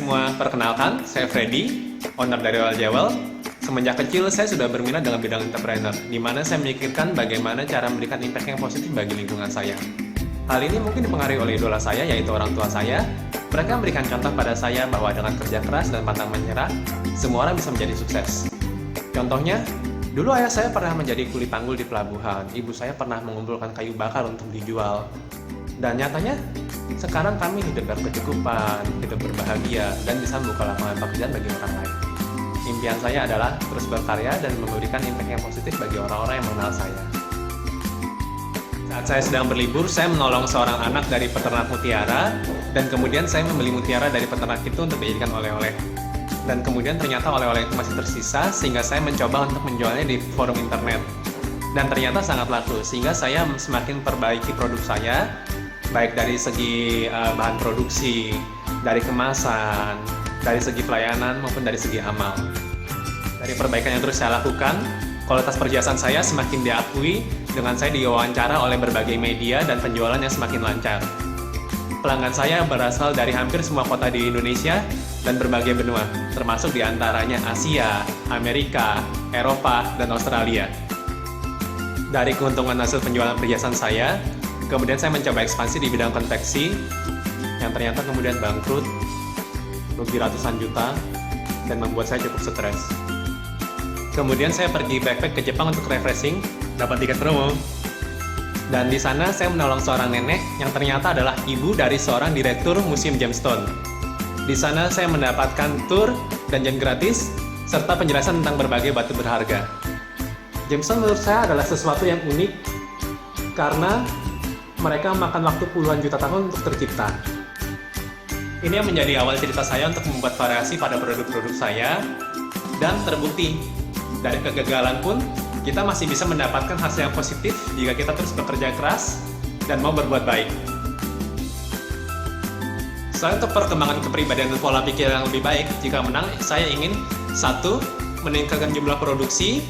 semua, perkenalkan, saya Freddy, owner dari Oil Jewel. Semenjak kecil, saya sudah berminat dengan bidang entrepreneur, di mana saya memikirkan bagaimana cara memberikan impact yang positif bagi lingkungan saya. Hal ini mungkin dipengaruhi oleh idola saya, yaitu orang tua saya. Mereka memberikan contoh pada saya bahwa dengan kerja keras dan pantang menyerah, semua orang bisa menjadi sukses. Contohnya, dulu ayah saya pernah menjadi kuli panggul di pelabuhan, ibu saya pernah mengumpulkan kayu bakar untuk dijual. Dan nyatanya, sekarang kami hidup berkecukupan, hidup berbahagia, dan bisa membuka lapangan pekerjaan bagi orang lain. Impian saya adalah terus berkarya dan memberikan impact yang positif bagi orang-orang yang mengenal saya. Saat saya sedang berlibur, saya menolong seorang anak dari peternak mutiara, dan kemudian saya membeli mutiara dari peternak itu untuk dijadikan oleh-oleh. Dan kemudian ternyata oleh-oleh itu masih tersisa, sehingga saya mencoba untuk menjualnya di forum internet. Dan ternyata sangat laku, sehingga saya semakin perbaiki produk saya, baik dari segi bahan produksi, dari kemasan, dari segi pelayanan maupun dari segi amal. Dari perbaikan yang terus saya lakukan, kualitas perhiasan saya semakin diakui dengan saya diwawancara oleh berbagai media dan penjualannya semakin lancar. Pelanggan saya berasal dari hampir semua kota di Indonesia dan berbagai benua, termasuk diantaranya Asia, Amerika, Eropa, dan Australia. Dari keuntungan hasil penjualan perhiasan saya, kemudian saya mencoba ekspansi di bidang konveksi, yang ternyata kemudian bangkrut, rugi ratusan juta, dan membuat saya cukup stres. Kemudian saya pergi backpack ke Jepang untuk refreshing, dapat tiket promo. Dan di sana saya menolong seorang nenek yang ternyata adalah ibu dari seorang direktur Museum Gemstone. Di sana saya mendapatkan tour dan jam gratis, serta penjelasan tentang berbagai batu berharga. Gemstone menurut saya adalah sesuatu yang unik, karena mereka makan waktu puluhan juta tahun untuk tercipta. Ini yang menjadi awal cerita saya untuk membuat variasi pada produk-produk saya, dan terbukti, dari kegagalan pun, kita masih bisa mendapatkan hasil yang positif jika kita terus bekerja keras dan mau berbuat baik. Selain untuk perkembangan kepribadian dan pola pikir yang lebih baik, jika menang, saya ingin 1. Meningkatkan jumlah produksi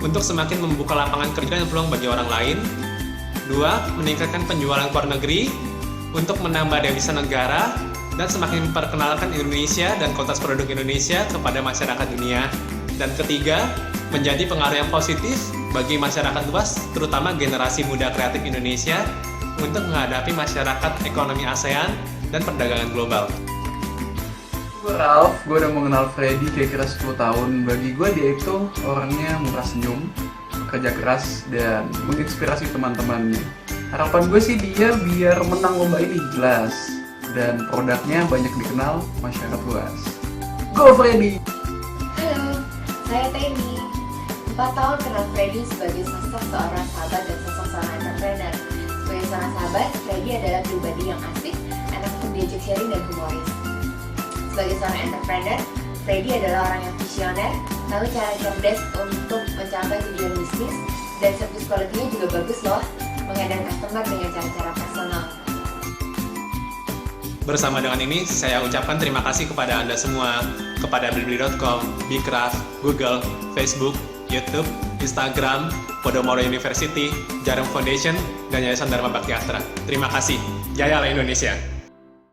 untuk semakin membuka lapangan kerja dan peluang bagi orang lain. 2. Meningkatkan penjualan ke luar negeri untuk menambah devisa negara dan semakin memperkenalkan Indonesia dan kualitas produk Indonesia kepada masyarakat dunia. Dan ketiga, menjadi pengaruh yang positif bagi masyarakat luas, terutama generasi muda kreatif Indonesia, untuk menghadapi masyarakat ekonomi ASEAN dan perdagangan global. Gue Ralph, gue udah mengenal Freddy kira-kira 10 tahun. Bagi gue dia itu orangnya murah senyum, bekerja keras, dan menginspirasi teman-temannya. Harapan gue sih dia biar menang lomba ini jelas, dan produknya banyak dikenal masyarakat luas. Go Freddy! Halo, saya Temi. 4 tahun kenal Freddy sebagai sosok seorang sahabat dan sosok seorang entrepreneur. Sebagai seorang sahabat, Freddy adalah pribadi yang asik, enak untuk diajak sharing dan humoris. Sebagai seorang entrepreneur, Freddy adalah orang yang visioner, tahu cara cerdas untuk mencapai tujuan bisnis, dan service quality-nya juga bagus loh, menghandle customer dengan cara-cara personal. Bersama dengan ini, saya ucapkan terima kasih kepada Anda semua, kepada Blibli.com, Bcraft, Google, Facebook, YouTube, Instagram, Podomoro University, Jarum Foundation, dan Yayasan Dharma Bakti Astra. Terima kasih. Jayalah Indonesia!